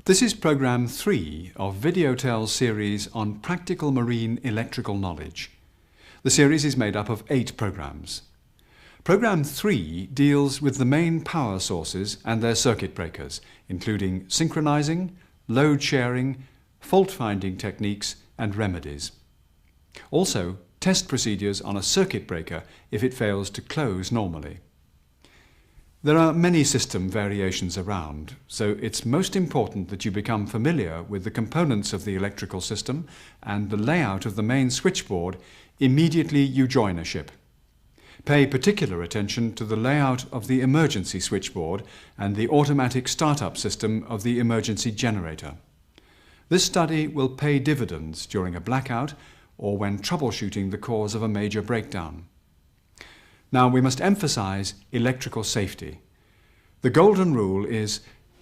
This is Programme 3 of Videotel's series on practical marine electrical knowledge. The series is made up of 8 programmes. Programme 3 deals with the main power sources and their circuit breakers, including synchronizing, load sharing, fault-finding techniques and remedies. Also, test procedures on a circuit breaker if it fails to close normally. There are many system variations around, so it's most important that you become familiar with the components of the electrical system and the layout of the main switchboard immediately you join a ship. Pay particular attention to the layout of the emergency switchboard and the automatic startup system of the emergency generator. This study will pay dividends during a blackout or when troubleshooting the cause of a major breakdown. Now we must emphasize electrical safety. The golden rule is,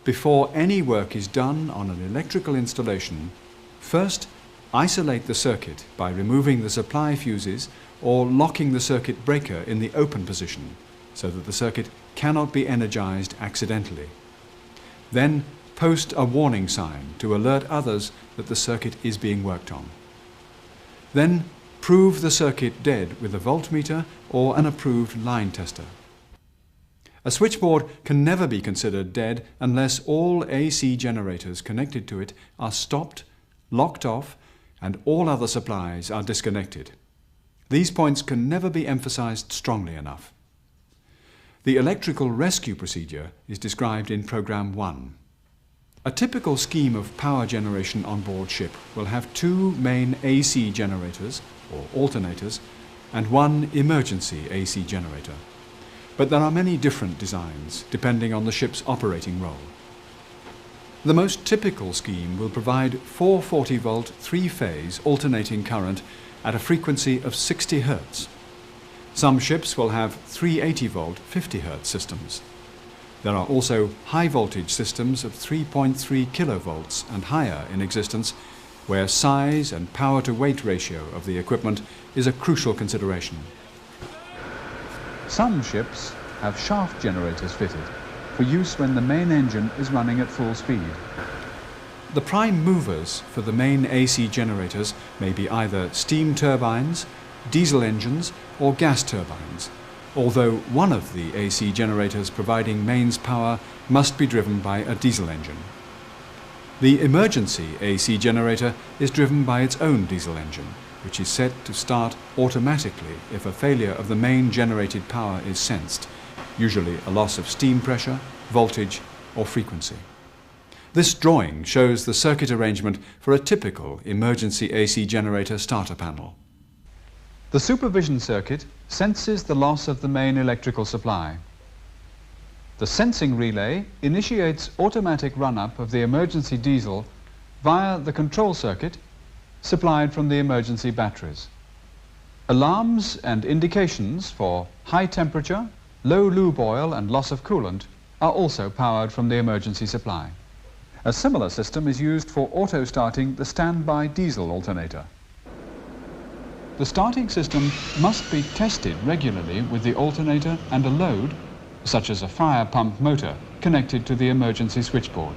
before any work is done on an electrical installation, first isolate the circuit by removing the supply fuses or locking the circuit breaker in the open position so that the circuit cannot be energized accidentally. Then post a warning sign to alert others that the circuit is being worked on. Then prove the circuit dead with a voltmeter or an approved line tester. A switchboard can never be considered dead unless all AC generators connected to it are stopped, locked off, and all other supplies are disconnected. These points can never be emphasized strongly enough. The electrical rescue procedure is described in Programme 1. A typical scheme of power generation on board ship will have 2 main AC generators, or alternators, and 1 emergency AC generator. But there are many different designs depending on the ship's operating role. The most typical scheme will provide 440-volt 3-phase alternating current at a frequency of 60 Hz. Some ships will have 380-volt 50 Hz systems. There are also high-voltage systems of 3.3 kilovolts and higher in existence, where size and power-to-weight ratio of the equipment is a crucial consideration. Some ships have shaft generators fitted for use when the main engine is running at full speed. The prime movers for the main AC generators may be either steam turbines, diesel engines or gas turbines, although one of the AC generators providing mains power must be driven by a diesel engine. The emergency AC generator is driven by its own diesel engine, which is set to start automatically if a failure of the main generated power is sensed, usually a loss of steam pressure, voltage or frequency. This drawing shows the circuit arrangement for a typical emergency AC generator starter panel. The supervision circuit senses the loss of the main electrical supply. The sensing relay initiates automatic run-up of the emergency diesel via the control circuit supplied from the emergency batteries. Alarms and indications for high temperature, low lube oil and loss of coolant are also powered from the emergency supply. A similar system is used for auto-starting the standby diesel alternator. The starting system must be tested regularly with the alternator and a load, such as a fire pump motor, connected to the emergency switchboard.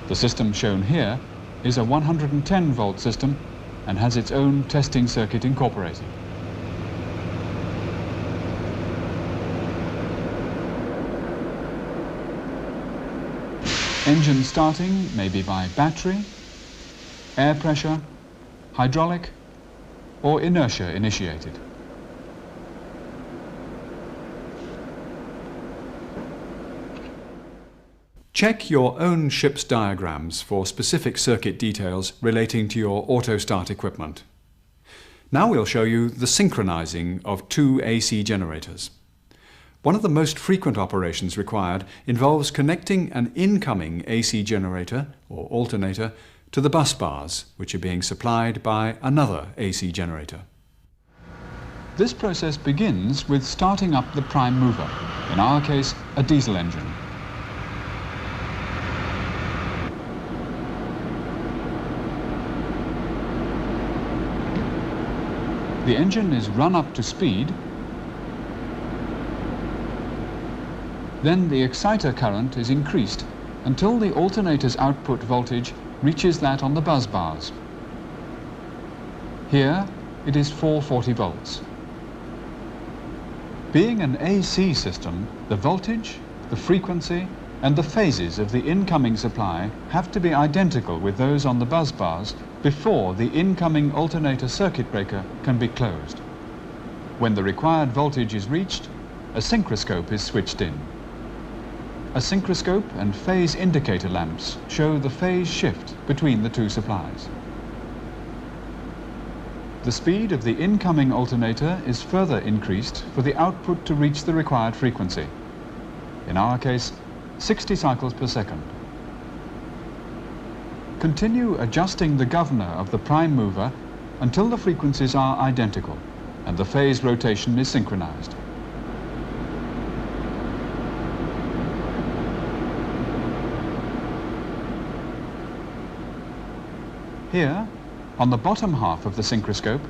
The system shown here is a 110-volt system and has its own testing circuit incorporated. Engine starting may be by battery, air pressure, hydraulic, or inertia initiated. Check your own ship's diagrams for specific circuit details relating to your auto-start equipment. Now we'll show you the synchronizing of 2 AC generators. One of the most frequent operations required involves connecting an incoming AC generator or alternator to the bus bars, which are being supplied by another AC generator. This process begins with starting up the prime mover, in our case a diesel engine. The engine is run up to speed, then the exciter current is increased until the alternator's output voltage reaches that on the bus bars. Here it is 440 volts. Being an AC system, the voltage, the frequency and the phases of the incoming supply have to be identical with those on the bus bars before the incoming alternator circuit breaker can be closed. When the required voltage is reached, a synchroscope is switched in. A synchroscope and phase indicator lamps show the phase shift between the two supplies. The speed of the incoming alternator is further increased for the output to reach the required frequency. In our case, 60 cycles per second. Continue adjusting the governor of the prime mover until the frequencies are identical and the phase rotation is synchronized. Here, on the bottom half of the synchroscope,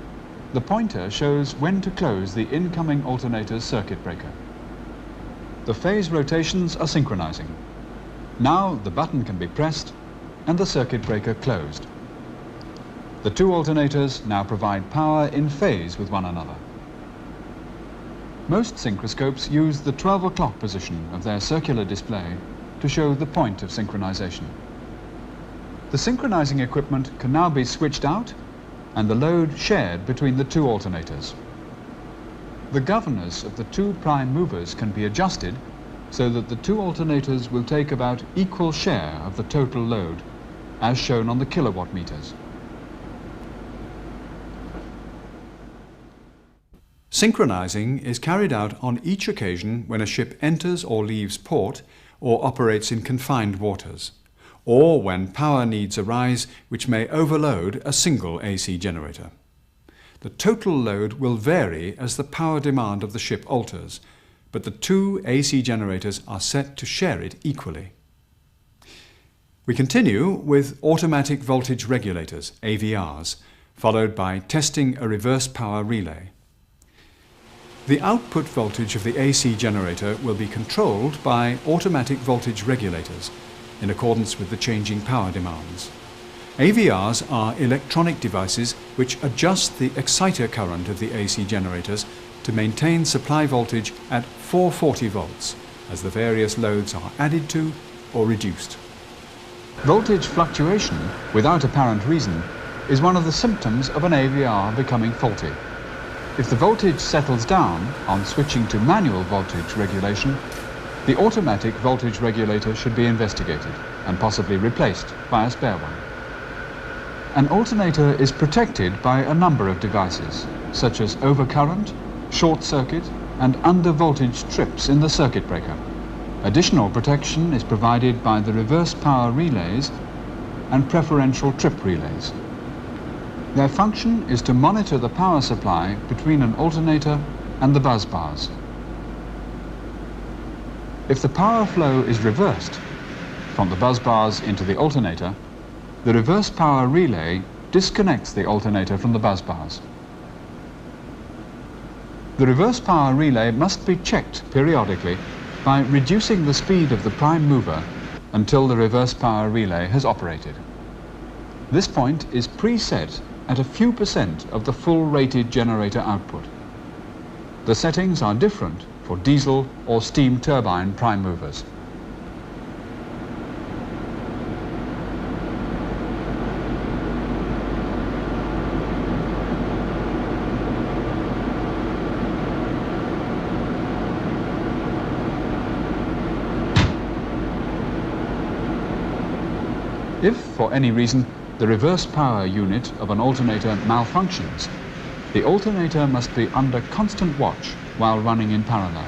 the pointer shows when to close the incoming alternator's circuit breaker. The phase rotations are synchronizing. Now the button can be pressed and the circuit breaker closed. The two alternators now provide power in phase with one another. Most synchroscopes use the 12 o'clock position of their circular display to show the point of synchronization. The synchronizing equipment can now be switched out and the load shared between the two alternators. The governors of the two prime movers can be adjusted so that the two alternators will take about equal share of the total load, as shown on the kilowatt meters. Synchronizing is carried out on each occasion when a ship enters or leaves port or operates in confined waters, or when power needs arise which may overload a single AC generator. The total load will vary as the power demand of the ship alters, but the two AC generators are set to share it equally. We continue with automatic voltage regulators, AVRs, followed by testing a reverse power relay. The output voltage of the AC generator will be controlled by automatic voltage regulators in accordance with the changing power demands. AVRs are electronic devices which adjust the exciter current of the AC generators to maintain supply voltage at 440 volts as the various loads are added to or reduced. Voltage fluctuation without apparent reason is one of the symptoms of an AVR becoming faulty. If the voltage settles down on switching to manual voltage regulation, the automatic voltage regulator should be investigated and possibly replaced by a spare one. An alternator is protected by a number of devices, such as overcurrent, short circuit and under-voltage trips in the circuit breaker. Additional protection is provided by the reverse power relays and preferential trip relays. Their function is to monitor the power supply between an alternator and the bus bars. If the power flow is reversed from the bus bars into the alternator, the reverse power relay disconnects the alternator from the bus bars. The reverse power relay must be checked periodically by reducing the speed of the prime mover until the reverse power relay has operated. This point is preset at a few % of the full rated generator output. The settings are different for diesel or steam turbine prime movers. If, for any reason, the reverse power unit of an alternator malfunctions, the alternator must be under constant watch while running in parallel.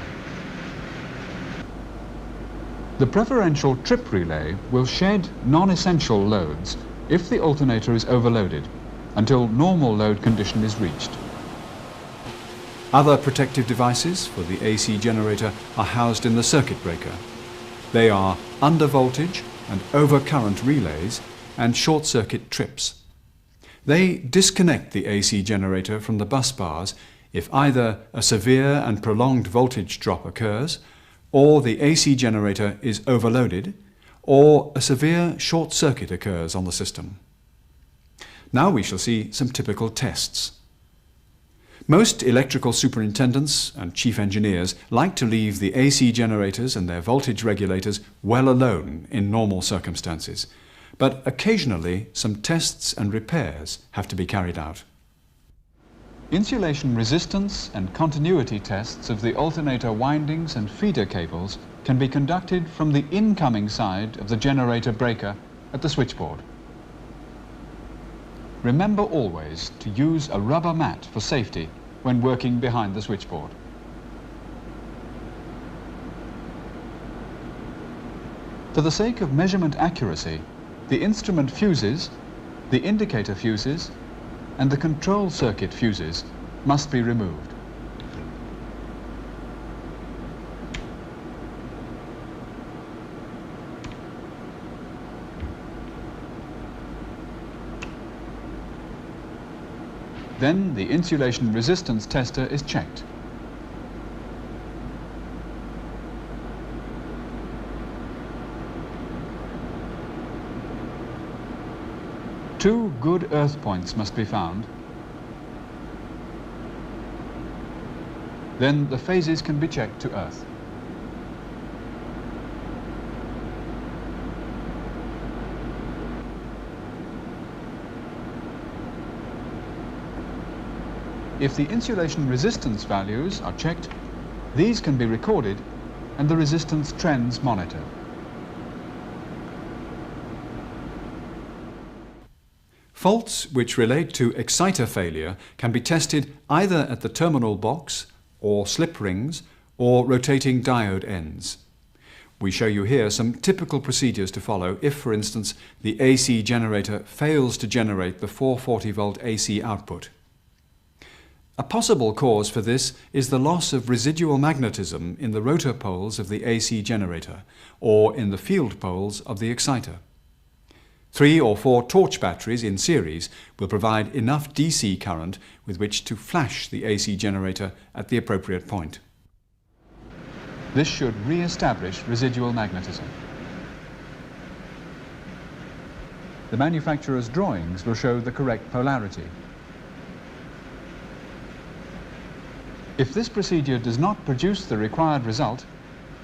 The preferential trip relay will shed non-essential loads if the alternator is overloaded until normal load condition is reached. Other protective devices for the AC generator are housed in the circuit breaker. They are under-voltage and overcurrent relays and short-circuit trips. They disconnect the AC generator from the bus bars if either a severe and prolonged voltage drop occurs, or the AC generator is overloaded, or a severe short circuit occurs on the system. Now we shall see some typical tests. Most electrical superintendents and chief engineers like to leave the AC generators and their voltage regulators well alone in normal circumstances, but occasionally some tests and repairs have to be carried out. Insulation resistance and continuity tests of the alternator windings and feeder cables can be conducted from the incoming side of the generator breaker at the switchboard. Remember always to use a rubber mat for safety when working behind the switchboard. For the sake of measurement accuracy, the instrument fuses, the indicator fuses, and the control circuit fuses must be removed. Then the insulation resistance tester is checked. Two good earth points must be found. Then the phases can be checked to earth. If the insulation resistance values are checked, these can be recorded and the resistance trends monitored. Faults which relate to exciter failure can be tested either at the terminal box, or slip rings, or rotating diode ends. We show you here some typical procedures to follow if, for instance, the AC generator fails to generate the 440 volt AC output. A possible cause for this is the loss of residual magnetism in the rotor poles of the AC generator, or in the field poles of the exciter. 3 or 4 torch batteries in series will provide enough DC current with which to flash the AC generator at the appropriate point. This should re-establish residual magnetism. The manufacturer's drawings will show the correct polarity. If this procedure does not produce the required result,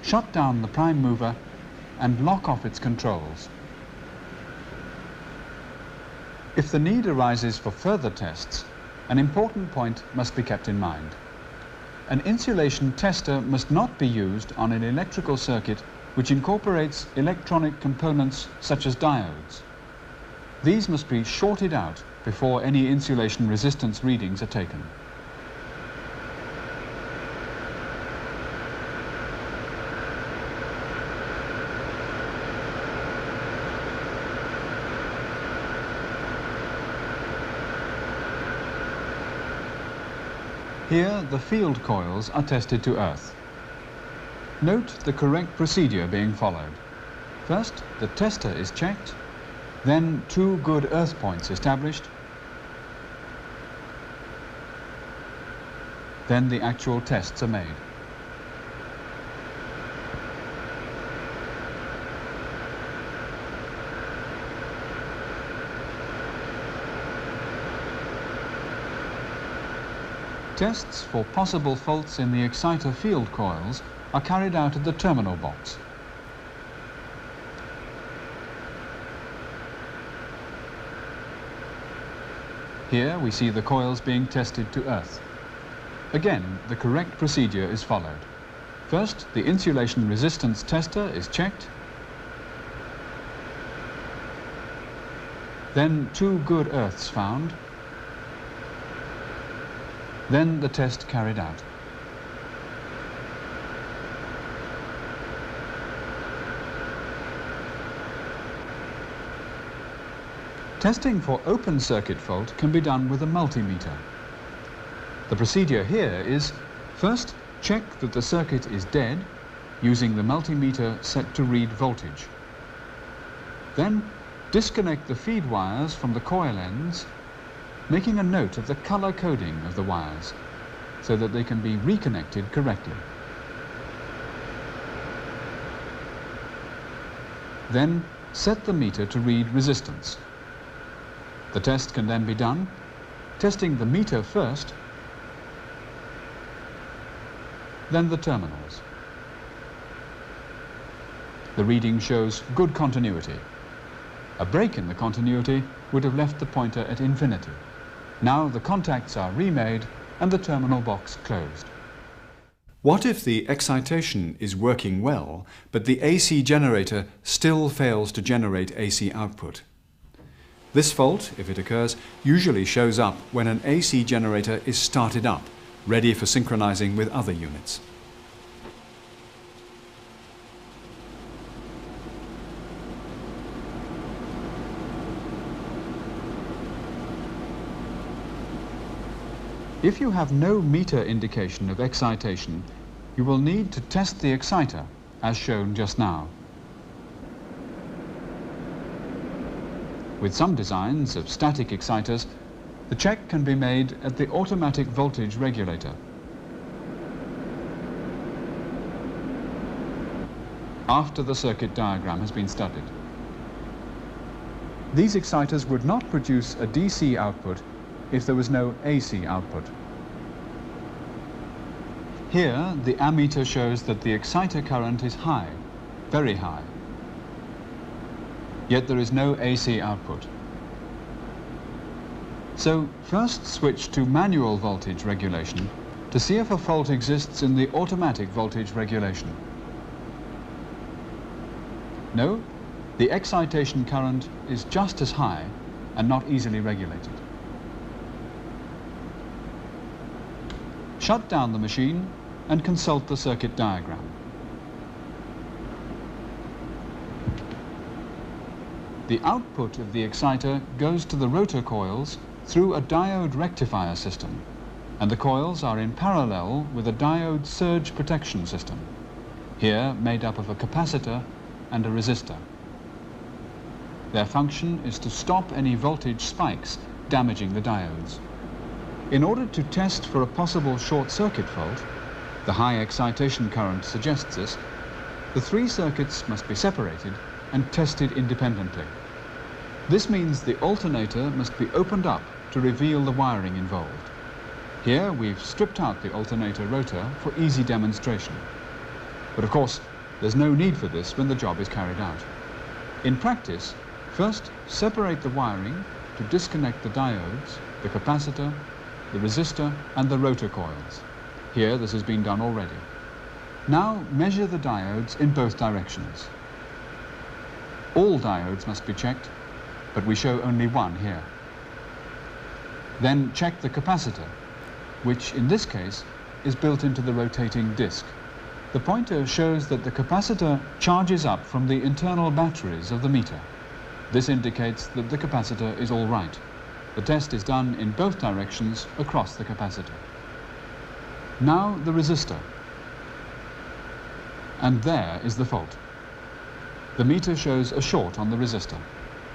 shut down the prime mover and lock off its controls. If the need arises for further tests, an important point must be kept in mind. An insulation tester must not be used on an electrical circuit which incorporates electronic components such as diodes. These must be shorted out before any insulation resistance readings are taken. Here, the field coils are tested to earth. Note the correct procedure being followed. First, the tester is checked, then 2 good earth points established, then the actual tests are made. Tests for possible faults in the exciter field coils are carried out at the terminal box. Here we see the coils being tested to earth. Again, the correct procedure is followed. First, the insulation resistance tester is checked. Then 2 good earths found. Then the test carried out. Testing for open circuit fault can be done with a multimeter. The procedure here is, first check that the circuit is dead using the multimeter set to read voltage. Then disconnect the feed wires from the coil ends, making a note of the color coding of the wires so that they can be reconnected correctly. Then set the meter to read resistance. The test can then be done, testing the meter first, then the terminals. The reading shows good continuity. A break in the continuity would have left the pointer at infinity. Now the contacts are remade and the terminal box closed. What if the excitation is working well, but the AC generator still fails to generate AC output? This fault, if it occurs, usually shows up when an AC generator is started up, ready for synchronizing with other units. If you have no meter indication of excitation, you will need to test the exciter, as shown just now. With some designs of static exciters, the check can be made at the automatic voltage regulator. After the circuit diagram has been studied. These exciters would not produce a DC output if there was no AC output. Here, the ammeter shows that the exciter current is high, very high. Yet there is no AC output. So, first switch to manual voltage regulation to see if a fault exists in the automatic voltage regulation. No, the excitation current is just as high and not easily regulated. Shut down the machine and consult the circuit diagram. The output of the exciter goes to the rotor coils through a diode rectifier system, and the coils are in parallel with a diode surge protection system, here made up of a capacitor and a resistor. Their function is to stop any voltage spikes damaging the diodes. In order to test for a possible short circuit fault, the high excitation current suggests this, the three circuits must be separated and tested independently. This means the alternator must be opened up to reveal the wiring involved. Here we've stripped out the alternator rotor for easy demonstration. But of course, there's no need for this when the job is carried out. In practice, first separate the wiring to disconnect the diodes, the capacitor, the resistor and the rotor coils. Here this has been done already. Now measure the diodes in both directions. All diodes must be checked, but we show only one here. Then check the capacitor, which in this case is built into the rotating disc. The pointer shows that the capacitor charges up from the internal batteries of the meter. This indicates that the capacitor is all right. The test is done in both directions across the capacitor. Now the resistor. And there is the fault. The meter shows a short on the resistor.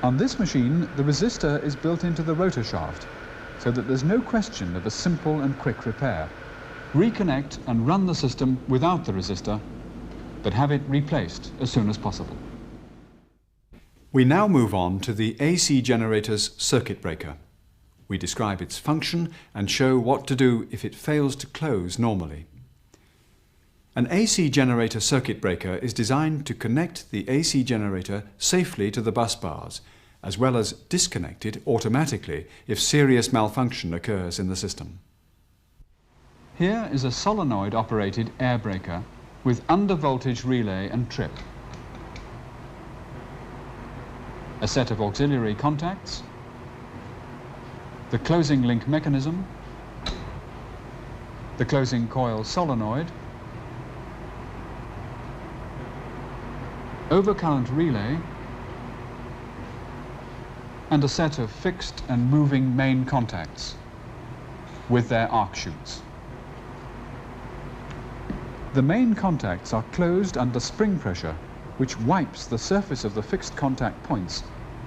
On this machine, the resistor is built into the rotor shaft, so that there's no question of a simple and quick repair. Reconnect and run the system without the resistor, but have it replaced as soon as possible. We now move on to the AC generator's circuit breaker. We describe its function and show what to do if it fails to close normally. An AC generator circuit breaker is designed to connect the AC generator safely to the bus bars, as well as disconnect it automatically if serious malfunction occurs in the system. Here is a solenoid-operated air breaker with undervoltage relay and trip. A set of auxiliary contacts, the closing link mechanism, the closing coil solenoid, overcurrent relay, and a set of fixed and moving main contacts with their arc chutes. The main contacts are closed under spring pressure, which wipes the surface of the fixed contact points,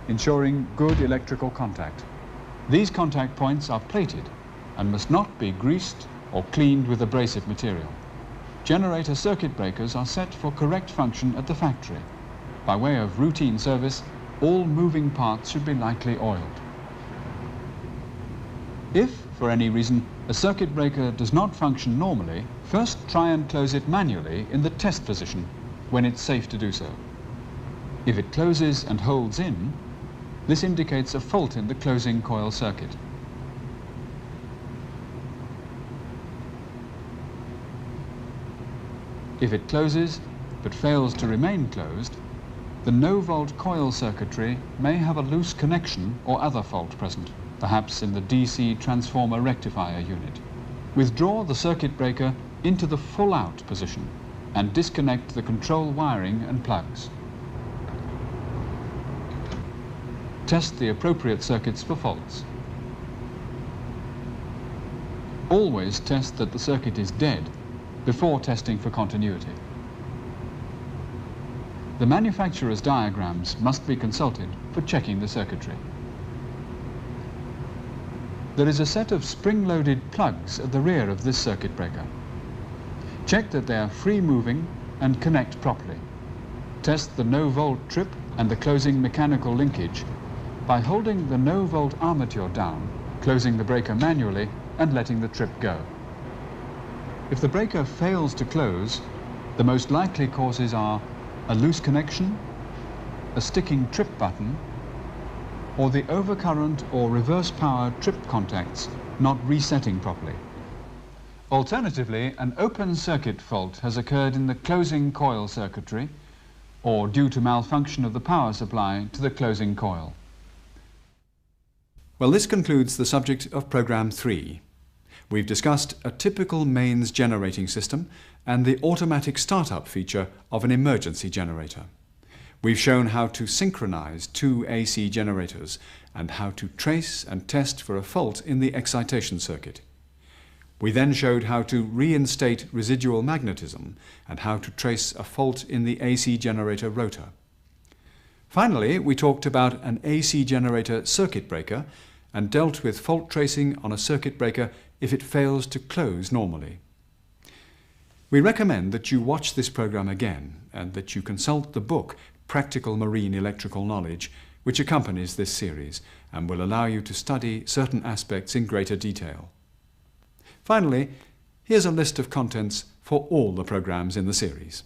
ensuring good electrical contact. These contact points are plated and must not be greased or cleaned with abrasive material. Generator circuit breakers are set for correct function at the factory. By way of routine service, all moving parts should be lightly oiled. If, for any reason, a circuit breaker does not function normally, first try and close it manually in the test position when it's safe to do so. If it closes and holds in, this indicates a fault in the closing coil circuit. If it closes but fails to remain closed, the no-volt coil circuitry may have a loose connection or other fault present, perhaps in the DC transformer rectifier unit. Withdraw the circuit breaker into the full-out position and disconnect the control wiring and plugs. Test the appropriate circuits for faults. Always test that the circuit is dead before testing for continuity. The manufacturer's diagrams must be consulted for checking the circuitry. There is a set of spring-loaded plugs at the rear of this circuit breaker. Check that they are free-moving and connect properly. Test the no-volt trip and the closing mechanical linkage by holding the no-volt armature down, closing the breaker manually and letting the trip go. If the breaker fails to close, the most likely causes are a loose connection, a sticking trip button, or the overcurrent or reverse power trip contacts not resetting properly. Alternatively, an open circuit fault has occurred in the closing coil circuitry or due to malfunction of the power supply to the closing coil. Well, this concludes the subject of Program 3. We've discussed a typical mains generating system and the automatic startup feature of an emergency generator. We've shown how to synchronize two AC generators and how to trace and test for a fault in the excitation circuit. We then showed how to reinstate residual magnetism and how to trace a fault in the AC generator rotor. Finally, we talked about an AC generator circuit breaker and dealt with fault tracing on a circuit breaker if it fails to close normally. We recommend that you watch this program again and that you consult the book Practical Marine Electrical Knowledge, which accompanies this series and will allow you to study certain aspects in greater detail. Finally, here's a list of contents for all the programs in the series.